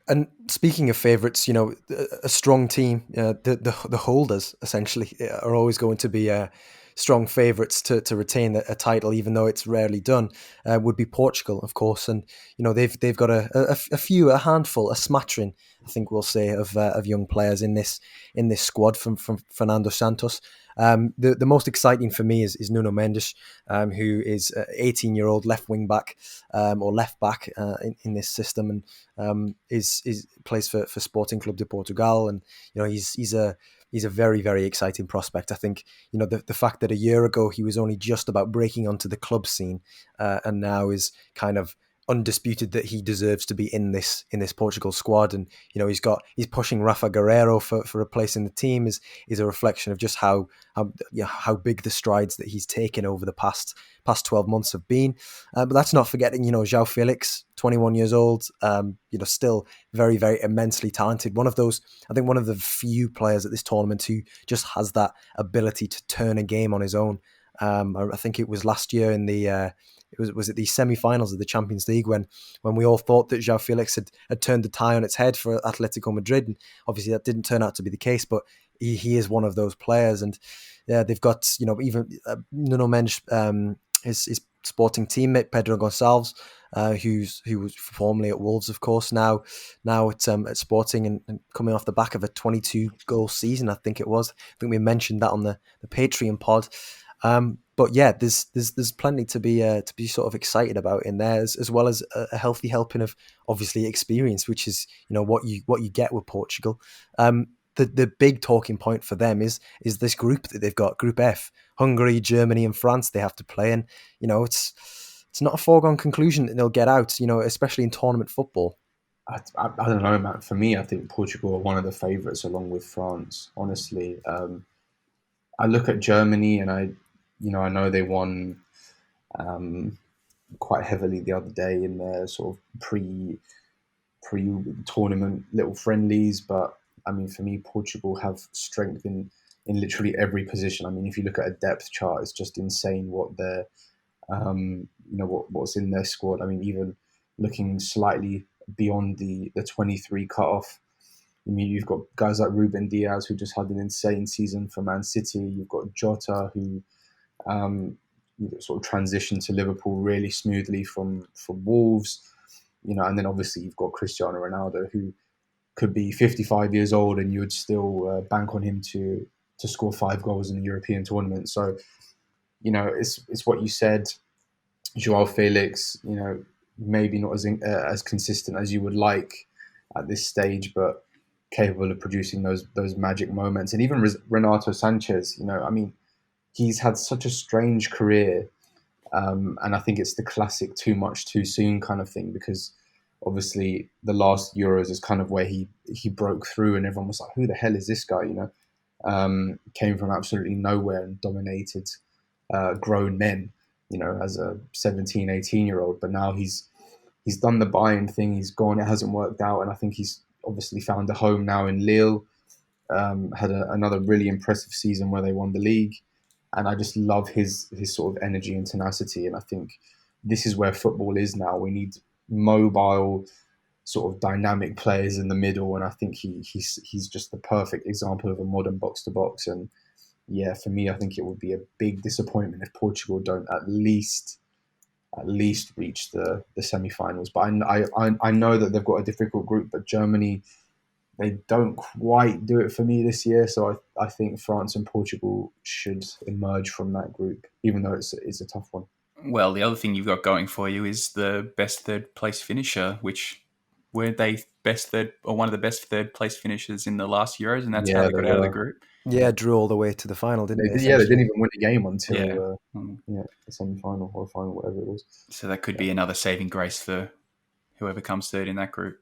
And speaking of favourites, a strong team, the holders essentially are always going to be strong favourites to retain a title, even though it's rarely done. Would be Portugal, of course, and they've got a handful, a smattering, I think we'll say, of young players in this squad from Fernando Santos. The most exciting for me is Nuno Mendes, who is an 18-year-old left wing back, or left back, in this system, and is plays for Sporting Club de Portugal, and he's a very, very exciting prospect. I think the fact that a year ago he was only just about breaking onto the club scene, and now is kind of undisputed that he deserves to be in this Portugal squad, and he's pushing Rafa Guerreiro for a place in the team is a reflection of just how big the strides that he's taken over the past 12 months have been. But that's not forgetting, João Felix, 21 years old, still very, very immensely talented. I think one of the few players at this tournament who just has that ability to turn a game on his own. I think it was last year in the was it the semi-finals of the Champions League when we all thought that João Felix had turned the tie on its head for Atletico Madrid, and obviously that didn't turn out to be the case. But he is one of those players, and yeah, they've got even Nuno Mendes, his sporting teammate Pedro Gonçalves, who was formerly at Wolves, of course, now at Sporting, and coming off the back of a 22 goal season, I think it was. I think we mentioned that on the Patreon pod. But yeah, there's plenty to be sort of excited about in there, as well as a healthy helping of obviously experience, which is what you get with Portugal. The big talking point for them is this group that they've got, Group F: Hungary, Germany, and France. They have to play, and it's not a foregone conclusion that they'll get out. Especially in tournament football. I don't know, man. For me, I think Portugal are one of the favourites along with France. Honestly, I look at Germany and I know they won um, quite heavily the other day in their sort of pre tournament little friendlies. But I mean, for me, Portugal have strength in literally every position. I mean, if you look at a depth chart, it's just insane what they're what's in their squad. I mean, even looking slightly beyond the 23 cutoff. I mean, you've got guys like Ruben Diaz, who just had an insane season for Man City. You've got Jota, who um, sort of transitioned to Liverpool really smoothly from Wolves. And then obviously you've got Cristiano Ronaldo, who could be 55 years old, and you would still bank on him to score 5 goals in the European tournament. So it's what you said. Joao Felix, maybe not as consistent as you would like at this stage, but capable of producing those magic moments. And even Renato Sanchez, I mean, he's had such a strange career, and I think it's the classic too much too soon kind of thing, because obviously the last Euros is kind of where he broke through, and everyone was like, "Who the hell is this guy?" Came from absolutely nowhere and dominated grown men, as a 17, 18 year old. But now he's done the Bayern thing. He's gone. It hasn't worked out, and I think he's obviously found a home now in Lille. Had another really impressive season where they won the league, and I just love his sort of energy and tenacity. And I think this is where football is now. We need mobile, sort of dynamic players in the middle, and I think he's just the perfect example of a modern box to box. And yeah, for me, I think it would be a big disappointment if Portugal don't at least reach the semi-finals. But I know that they've got a difficult group, but Germany, they don't quite do it for me this year. So I think France and Portugal should emerge from that group, even though it's a tough one. Well, the other thing you've got going for you is the best third place finisher, which were they best third or one of the best third place finishers in the last Euros, and that's how Yeah, they they got out of the were. group. Yeah, drew all the way to the final, didn't they? They didn't Essentially. even win the game Yeah. until the semi-final or final, whatever it was. So that could be another saving grace for whoever comes third in that group.